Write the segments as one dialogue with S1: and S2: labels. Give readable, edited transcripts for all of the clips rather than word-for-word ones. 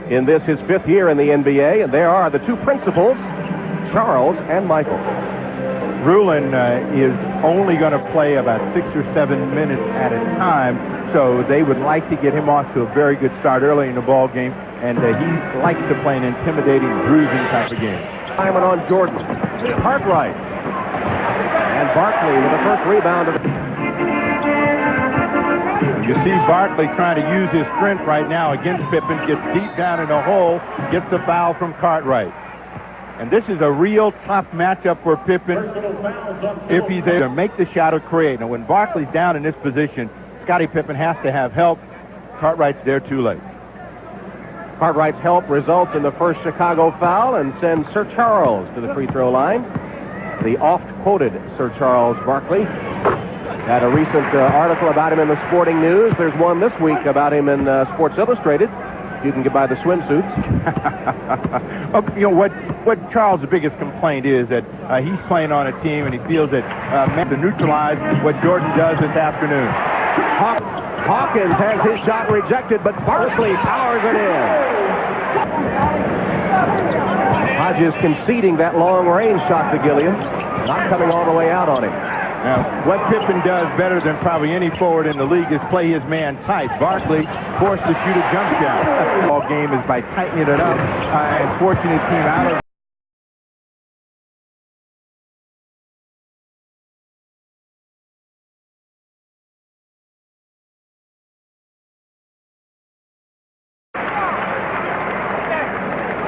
S1: in this, his 5th year in the NBA. And there are the two principals, Charles and Michael.
S2: Rulin is only going to play about 6 or 7 minutes at a time, so they would like to get him off to a very good start early in the ball game, and he likes to play an intimidating, bruising type of game.
S1: Simon on Jordan. Cartwright. And Barkley with the first rebound.
S2: You see Barkley trying to use his strength right now against Pippen, gets deep down in the hole, gets the foul from Cartwright. And this is a real tough matchup for Pippen if he's able to make the shot or create. Now, when Barkley's down in this position, Scottie Pippen has to have help. Cartwright's there too late.
S1: Cartwright's help results in the first Chicago foul and sends Sir Charles to the free throw line. The oft-quoted Sir Charles Barkley. Had a recent article about him in the Sporting News. There's one this week about him in Sports Illustrated. You can get by the swimsuits.
S2: You know what Charles' biggest complaint is that he's playing on a team and he feels that to neutralize what Jordan does this afternoon.
S1: Hawkins has his shot rejected, but Barkley powers it in. Hodges conceding that long-range shot to Gilliam, not coming all the way out on him.
S2: Now, what Pippen does better than probably any forward in the league is play his man tight. Barkley forced to shoot a jump shot. The ball game is by tightening it up and forcing the team out of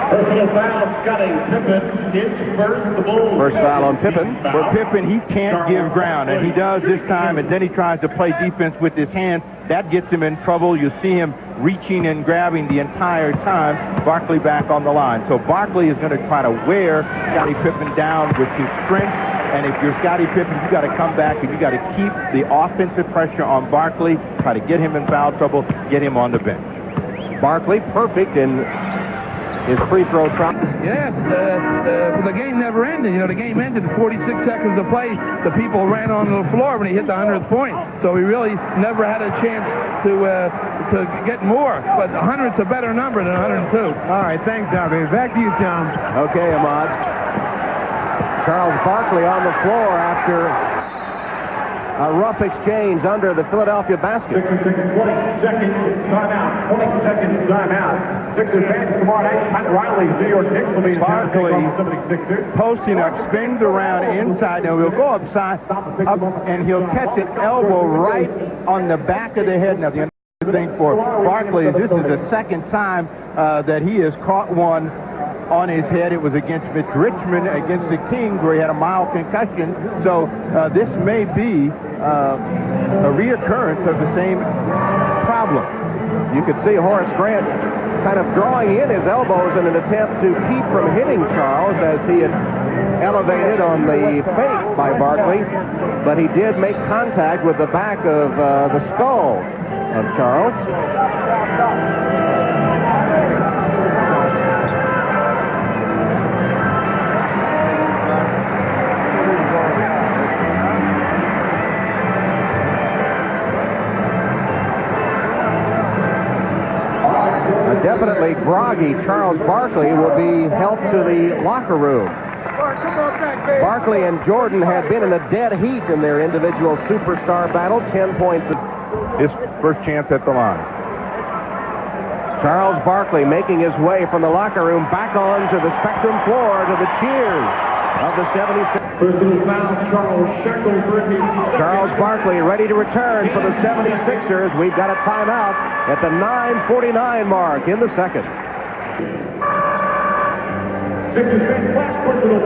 S3: personal foul, Scottie Pippen, his first, the Bulls.
S1: First foul on Pippen.
S2: For Pippen, he can't give ground, and he does this time, and then he tries to play defense with his hand. That gets him in trouble. You see him reaching and grabbing the entire time. Barkley back on the line. So Barkley is going to try to wear Scottie Pippen down with his strength, and if you're Scottie Pippen, you got to come back and you got to keep the offensive pressure on Barkley, try to get him in foul trouble, get him on the bench.
S1: Barkley perfect in his free throw try.
S4: Yes, the game never ended. You know, the game ended in 46 seconds of play. The people ran onto the floor when he hit the 100th point. So he really never had a chance to get more. But 100's a better number than 102.
S5: All right, thanks, Darby. Back to you, Tom.
S1: Okay, Ahmad. Charles Barkley on the floor after a rough exchange under the Philadelphia basket.
S3: 20-second timeout. 20-second timeout. Sixers fans tomorrow night. Pat Riley's New York Knicks will be in town.
S2: Barkley posting up, spins around inside. Now he'll go up, and he'll catch an elbow right on the back of the head. Now the other thing for Barkley is this is the second time that he has caught one on his head. It was against Mitch Richmond against the Kings where he had a mild concussion. So this may be a reoccurrence of the same problem.
S1: You could see Horace Grant kind of drawing in his elbows in an attempt to keep from hitting Charles as he had elevated on the fake by Barkley, but he did make contact with the back of the skull of Charles. Definitely groggy Charles Barkley will be helped to the locker room. Barkley and Jordan had been in a dead heat in their individual superstar battle. 10 points.
S2: His first chance at the line.
S1: Charles Barkley making his way from the locker room back onto the Spectrum floor to the cheers of the 76ers.
S3: Personal foul, Charles Shackelford.
S1: Charles Barkley ready to return for the 76ers. We've got a timeout at the 9:49 mark in the second.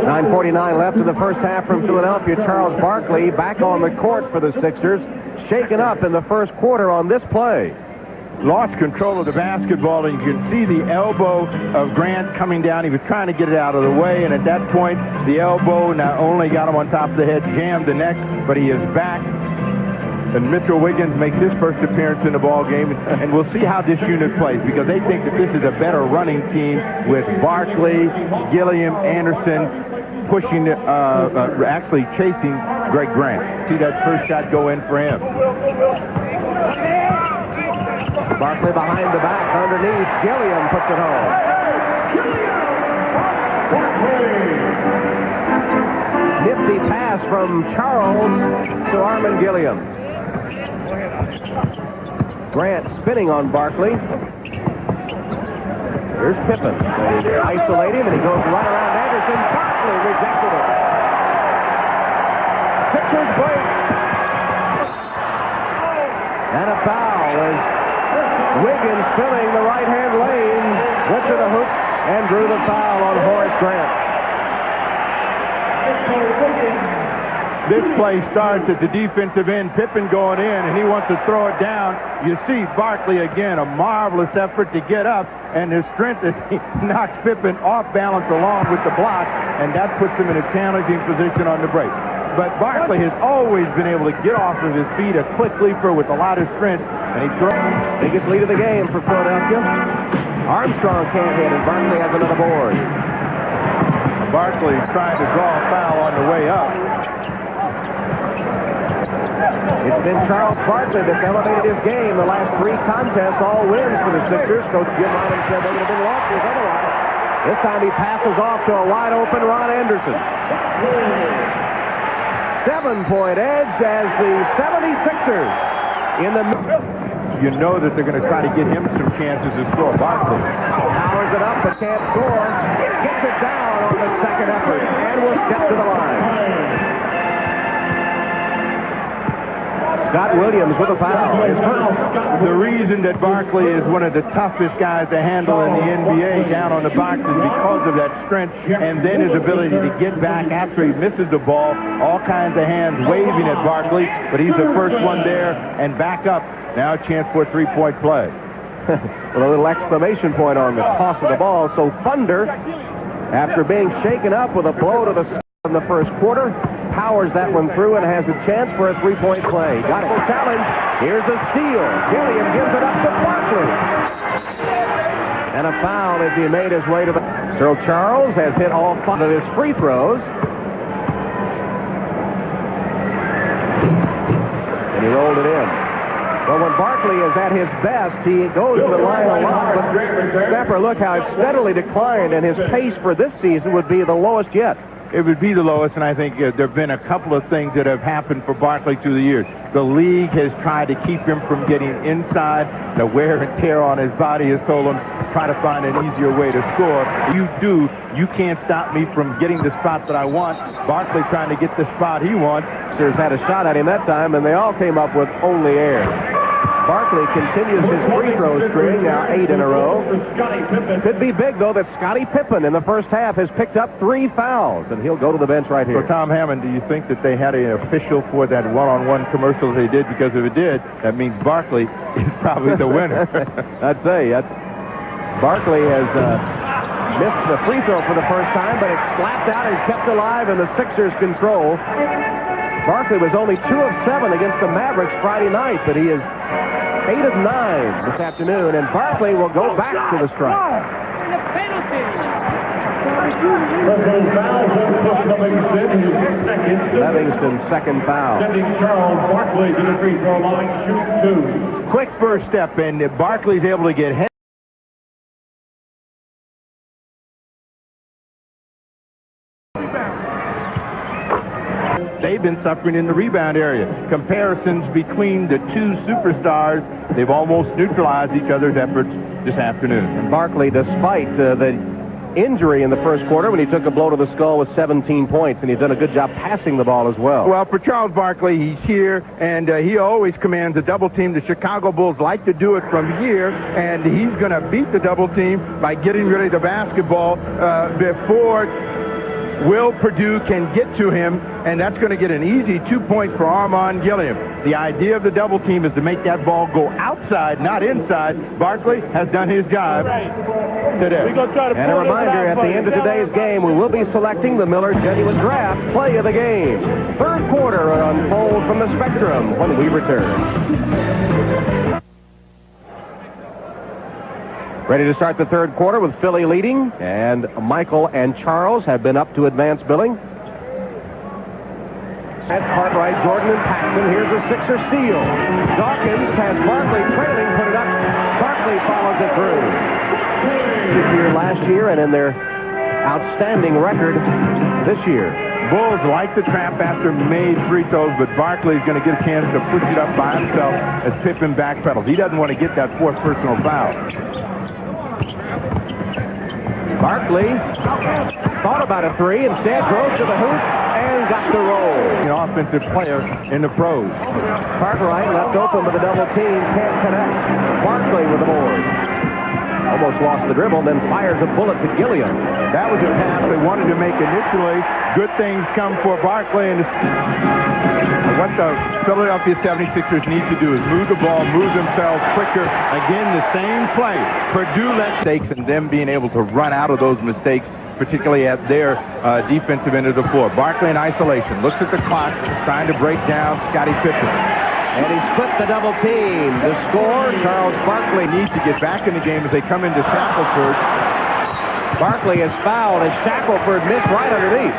S1: 9:49 left in the first half from Philadelphia. Charles Barkley back on the court for the Sixers. Shaken up in the first quarter on this play.
S2: Lost control of the basketball, and you can see the elbow of Grant coming down. He was trying to get it out of the way, and at that point, the elbow not only got him on top of the head, jammed the neck, but he is back. And Mitchell Wiggins makes his first appearance in the ball game, and we'll see how this unit plays, because they think that this is a better running team with Barkley, Gilliam, Anderson pushing, actually chasing Greg Grant. See that first shot go in for him.
S1: Barkley behind the back, underneath. Gilliam puts it home. Nifty pass from Charles to Armin Gilliam. Grant spinning on Barkley. Here's Pippen. They isolate him, and he goes right around Anderson. Barkley rejected it. Sixers break. And a foul as Wiggins filling the right-hand lane, went to the hoop and drew the foul on Horace Grant.
S2: This play starts at the defensive end. Pippen going in, and he wants to throw it down. You see Barkley again, a marvelous effort to get up, and his strength is he knocks Pippen off balance along with the block, and that puts him in a challenging position on the break. But Barkley has always been able to get off of his feet, a quick leaper with a lot of strength, and he throws.
S1: Biggest lead of the game for Philadelphia. Armstrong can't hit, and Barkley has another board.
S2: Barkley trying to draw a foul on the way up.
S1: It's been Charles Barkley that's elevated his game. The last 3 contests, all wins for the Sixers. Coach Jim Ryan said they would have been losses otherwise. This time he passes off to a wide-open Ron Anderson. 7-point edge as the 76ers in the...
S2: You know that they're going to try to get him some chances to score. Barkley
S1: powers it up, but can't score. Gets it down on the second effort and will step to the line. Scott Williams with a foul. His first.
S2: The reason that Barkley is one of the toughest guys to handle in the NBA down on the box is because of that strength and then his ability to get back after he misses the ball. All kinds of hands waving at Barkley, but he's the first one there and back up. Now a chance for a 3-point play.
S1: With a little exclamation point on the toss of the ball. So Thunder, after being shaken up with a blow to the skull in the first quarter, powers that one through and has a chance for a 3-point play. Got it. Challenge. Here's a steal. Gilliam gives it up to Barkley. And a foul as he made his way to the... So Charles has hit all 5 of his free throws. And he rolled it in. Well, when Barkley is at his best, he goes to the line a lot. But Snapper, look how it's steadily declined, and his pace for this season would be the lowest yet.
S2: It would be the lowest, and I think there have been a couple of things that have happened for Barkley through the years. The league has tried to keep him from getting inside. The wear and tear on his body has told him, try to find an easier way to score. You can't stop me from getting the spot that I want. Barkley trying to get the spot he wants.
S1: Sixers had a shot at him that time, and they all came up with only air. Barkley continues his free throw string, now 8 in a row. Could be big, though, that Scottie Pippen in the first half has picked up 3 fouls, and he'll go to the bench right here.
S2: So, Tom Hammond, do you think that they had an official for that one-on-one commercial they did? Because if it did, that means Barkley is probably the winner.
S1: I'd say. Barkley has missed the free throw for the first time, but it's slapped out and kept alive in the Sixers' control. Barkley was only 2 of 7 against the Mavericks Friday night, but he is 8 of 9 this afternoon, and Barkley will go back to the strike. Livingston's second foul.
S3: Sending Charles Barkley to the free throw line, shoot 2.
S2: Quick first step, and Barkley's able to get head. They've been suffering in the rebound area. Comparisons between the 2 superstars, they've almost neutralized each other's efforts this afternoon.
S1: And Barkley, despite the injury in the first quarter when he took a blow to the skull, with 17 points, and he's done a good job passing the ball as well.
S2: Well, for Charles Barkley, he's here, and he always commands a double team. The Chicago Bulls like to do it from here, and he's going to beat the double team by getting rid of the basketball before Will Perdue can get to him, and that's going to get an easy 2 points for Armin Gilliam. The idea of the double team is to make that ball go outside, not inside. Barkley has done his job today.
S1: And a reminder, at the end of today's game, we will be selecting the Miller Genuine Draft Play of the Game. Third quarter unfold from the Spectrum when we return. Ready to start the third quarter with Philly leading, and Michael and Charles have been up to advanced billing. At Cartwright, Jordan, and Paxson. Here's a Sixer steal. Dawkins has Barkley trailing, put it up Barkley follows it through. Here last year and in their outstanding record this year.
S2: Bulls like the trap after made free throws, but Barkley's going to get a chance to push it up by himself as Pippen backpedals. He doesn't want to get that fourth personal foul.
S1: Barkley thought about a three, instead drove to the hoop and got the roll.
S2: An offensive player in the pros.
S1: Cartwright left open with a double team, can't connect. Barkley with the board. Almost lost the dribble, then fires a bullet to Gilliam.
S2: That was a pass they wanted to make initially. Good things come for Barkley. And what the Philadelphia 76ers need to do is move the ball, move themselves quicker. Again, the same play. Purdue let mistakes and them being able to run out of those mistakes, particularly at their defensive end of the floor. Barkley in isolation. Looks at the clock, trying to break down Scottie Pippen.
S1: And he split the double team. The score, Charles Barkley
S2: needs to get back in the game as they come into Shackelford.
S1: Barkley is fouled as Shackelford missed right underneath.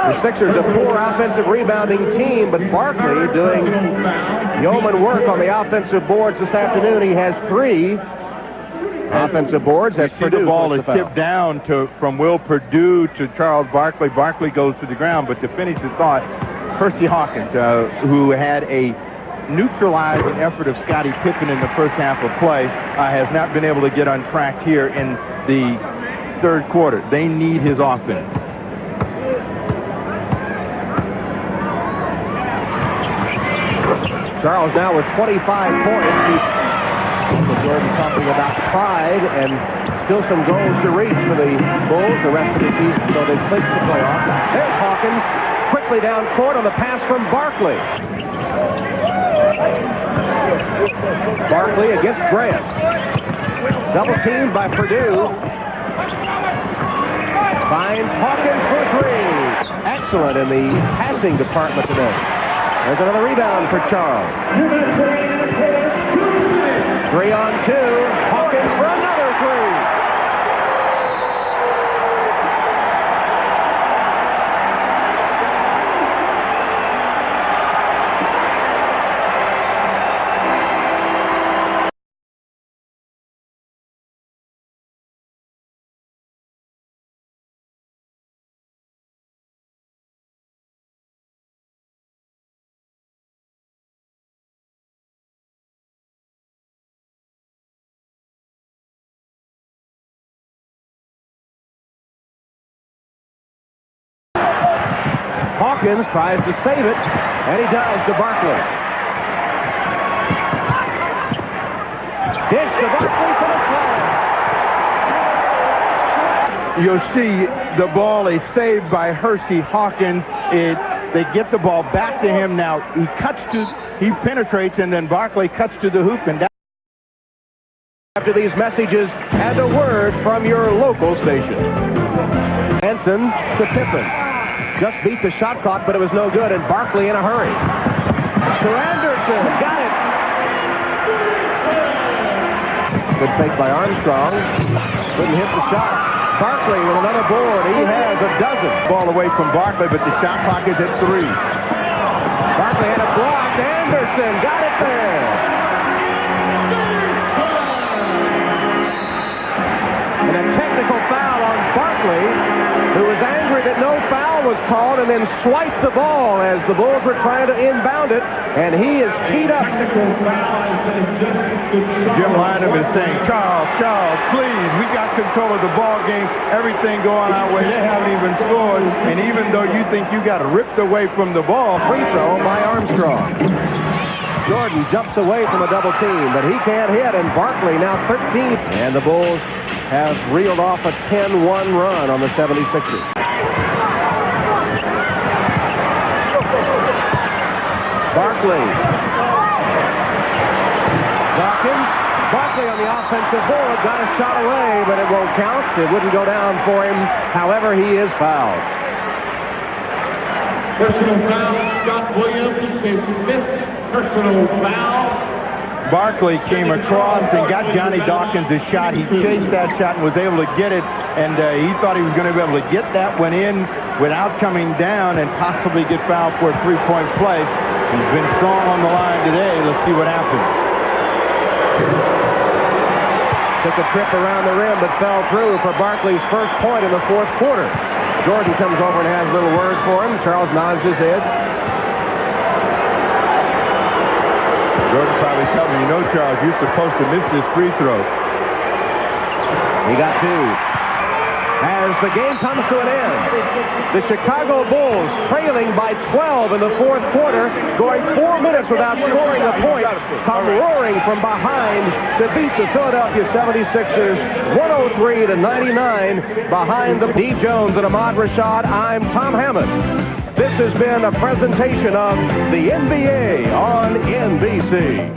S1: The Sixers a poor offensive rebounding team, but Barkley doing yeoman work on the offensive boards this afternoon. He has 3 offensive boards. As
S2: Purdue, the ball is tipped down from Will Purdue to Charles Barkley. Barkley goes to the ground, but to finish the thought, Percy Hawkins, who had a neutralizing effort of Scottie Pippen in the first half of play, has not been able to get on track here in the third quarter. They need his offense.
S1: Charles now with 25 points. Jordan talking about pride and still some goals to reach for the Bulls the rest of the season, so they clinched the playoffs. There's Hawkins quickly down court on the pass from Barkley. Barkley against Grant. Double teamed by Purdue. Finds Hawkins for 3. Excellent in the passing department today. There's another rebound for Charles. 3-on-2. Hawkins for another 3. Hawkins tries to save it, and he does to Barkley. Dish to Barkley for the slam.
S2: You'll see the ball is saved by Hersey Hawkins. They get the ball back to him now. He penetrates, and then Barkley cuts to the hoop, and
S1: after these messages and a word from your local station. Hanson to Pippen. Just beat the shot clock, but it was no good, and Barkley in a hurry. To Anderson. Got it. Good fake by Armstrong. Couldn't hit the shot. Barkley with another board. He has a dozen.
S2: Ball away from Barkley, but the shot clock is at 3.
S1: Barkley had a block. Anderson got it there. And a technical foul on Barkley, who was angry that no foul was called, and then swiped the ball as the Bulls were trying to inbound it, and he is teed up.
S2: Jim Lynam is saying, Charles, please, we got control of the ball game. Everything going our way. They haven't even scored, and even though you think you got ripped away from the ball.
S1: Free throw by Armstrong. Jordan jumps away from a double team, but he can't hit, and Barkley now 13. And the Bulls have reeled off a 10-1 run on the 76ers. Barkley. Dawkins. Barkley on the offensive board. Got a shot away, but it won't count. It wouldn't go down for him. However, he is fouled.
S3: Personal foul, Scott Williams, his 5th personal foul.
S2: Barkley came across and got Johnny Dawkins a shot. He chased that shot and was able to get it, and he thought he was going to be able to get that one in without coming down and possibly get fouled for a 3-point play. He's been strong on the line today. Let's see what happens.
S1: Took a trip around the rim, but fell through for Barkley's first point in the fourth quarter. Jordan comes over and has a little word for him. Charles nods his head.
S2: Jordan probably telling me, you know, Charles, you're supposed to miss this free throw.
S1: He got two. As the game comes to an end, the Chicago Bulls trailing by 12 in the fourth quarter, going 4 minutes without scoring a point, come roaring from behind to beat the Philadelphia 76ers 103-99 behind the D. Jones and Ahmad Rashad. I'm Tom Hammond. This has been a presentation of the NBA on NBC.